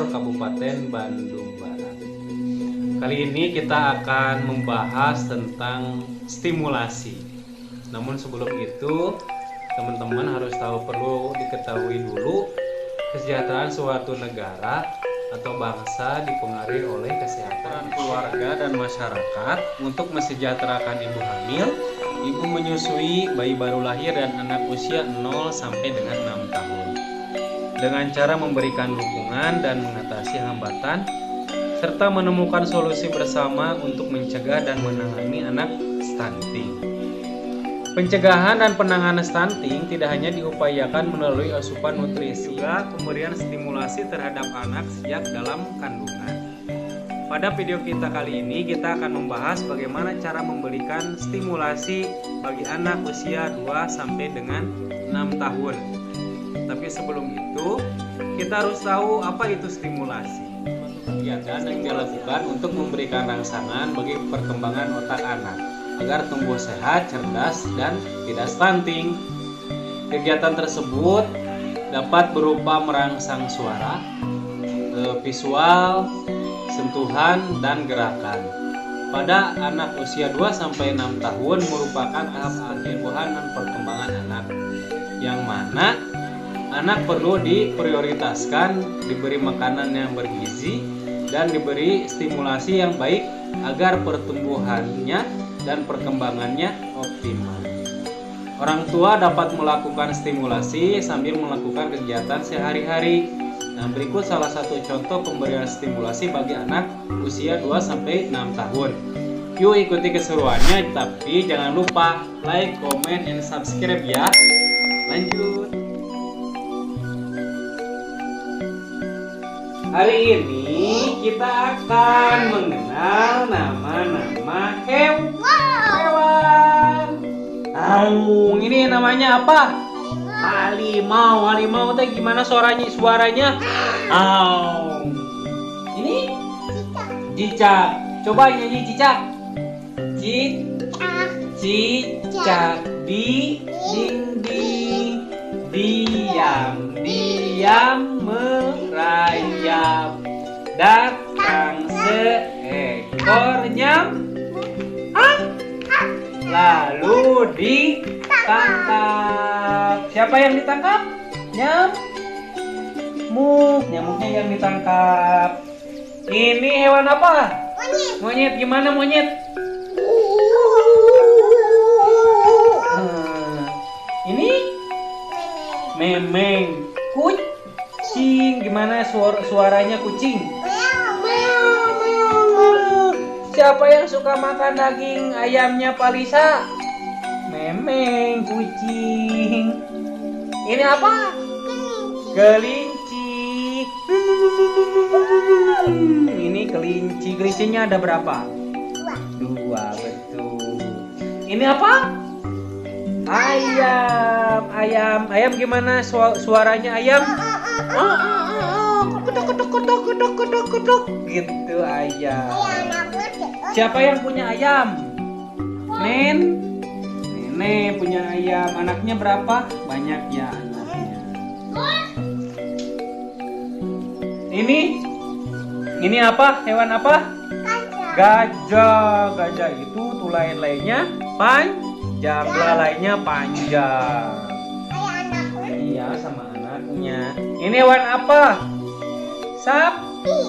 Bogor, Kabupaten Bandung Barat. Kali ini kita akan membahas tentang stimulasi. Namun sebelum itu, teman-teman harus perlu diketahui dulu kesejahteraan suatu negara atau bangsa dipengaruhi oleh kesehatan keluarga dan masyarakat untuk mesejahterakan ibu hamil, ibu menyusui, bayi baru lahir, dan anak usia 0 sampai dengan 6 tahun. Dengan cara memberikan dukungan dan mengatasi hambatan, serta menemukan solusi bersama untuk mencegah dan menangani anak stunting. Pencegahan dan penanganan stunting tidak hanya diupayakan melalui asupan nutrisi, juga pemberian stimulasi terhadap anak sejak dalam kandungan. Pada video kita kali ini kita akan membahas bagaimana cara memberikan stimulasi bagi anak usia 2 sampai dengan 6 tahun. Tapi sebelum itu, kita harus tahu apa itu stimulasi. Kegiatan yang dilakukan untuk memberikan rangsangan bagi perkembangan otak anak agar tumbuh sehat, cerdas, dan tidak stunting. Kegiatan tersebut dapat berupa merangsang suara, visual, sentuhan, dan gerakan. Pada anak usia 2-6 tahun merupakan tahap pertumbuhan dan perkembangan anak, yang mana anak perlu diprioritaskan, diberi makanan yang bergizi, dan diberi stimulasi yang baik agar pertumbuhannya dan perkembangannya optimal. Orang tua dapat melakukan stimulasi sambil melakukan kegiatan sehari-hari. Nah, berikut salah satu contoh pemberian stimulasi bagi anak usia 2-6 tahun. Yuk ikuti keseruannya, tapi jangan lupa like, comment, and subscribe ya. Lanjut. Hari ini kita akan mengenal nama-nama hewan. Ini namanya apa? Harimau. Harimau teh gimana suaranya? Ini cicak. Coba nyanyi cicak. Cicak di dinding, diam merayap, datang seekor lalu ditangkap. Siapa yang ditangkap? Nyamuknya yang ditangkap. Ini hewan apa? Monyet. Gimana monyet? Ini memeng. Kucing. Gimana suaranya kucing? Siapa yang suka makan daging ayamnya Palisa? Memeng, kucing. Ini apa? Kelinci. Ini kelinci. Kelincinya ada berapa? 2, betul. Ini apa? Ayam gimana suaranya ayam? Kodok gitu ayam. Siapa yang punya ayam? Nenek punya ayam. Anaknya berapa? Banyak ya anaknya. Ini apa? Hewan apa? Gajah. Gajah itu tulai-tulainya panjang, belalainya panjang. Iya, sama anaknya. Ini hewan apa?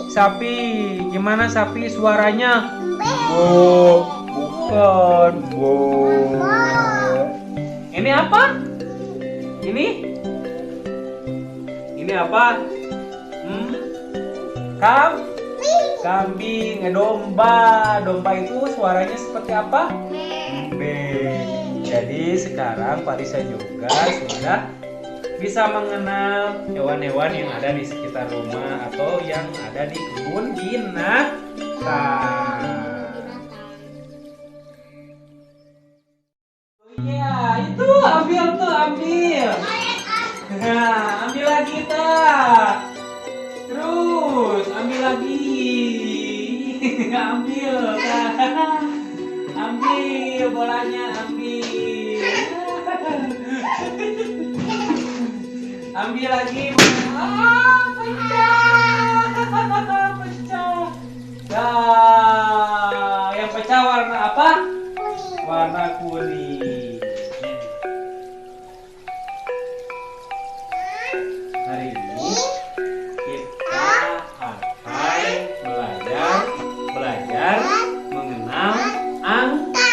Sapi. Gimana sapi suaranya? Bukan. Ini apa? Ini apa? Kambing. Domba itu suaranya seperti apa? Jadi sekarang Palisa juga sudah bisa mengenal hewan-hewan yang ada di sekitar rumah atau yang ada di kebun binatang. Iya, itu ambil. Nah, ambil lagi terus ambil lagi. Ambil bolanya, ambil lagi. Pecah. Alisa warna apa? Warna kuning. Hari ini kita akan belajar mengenal angka.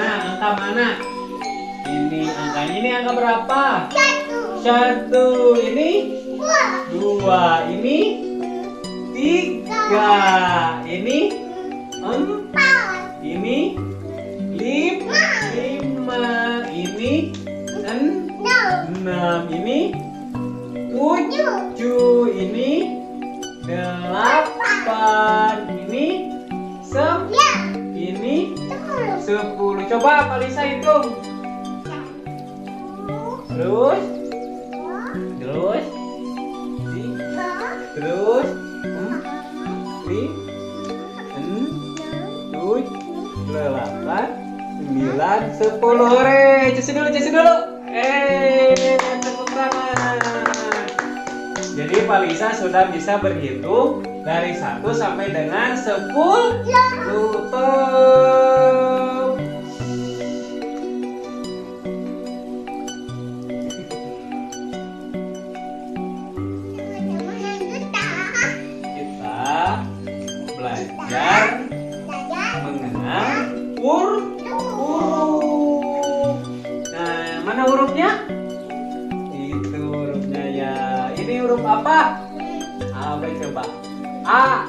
Angka mana? Ini angkanya, ini angka berapa? 1. Ini 2. Ini 3. Ini 4. Ini 5. Ini 6. Ini 7. Ini 8. Ini 9. Ini 10. Coba Kak Lisa hitung. Terus terus 8, 9, 10. Hore, cus dulu. Tepuk tangan. Jadi Pak Lisa sudah bisa berhitung dari 1 sampai dengan 10. Tutup. Kita belajar mengenal huruf. Nah, mana hurufnya? Itu hurufnya ya. Ini huruf apa? Apa coba? A,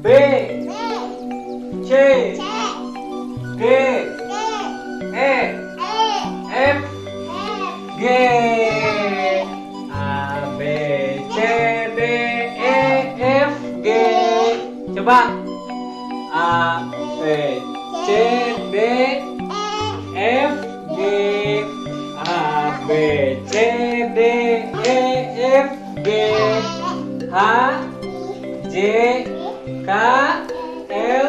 B, C, D, E, F, G. A, B, C, D, E, F, G. Coba. A, B, C, D, F, G. A, B, C, D, E, F, G. H, J, K, L,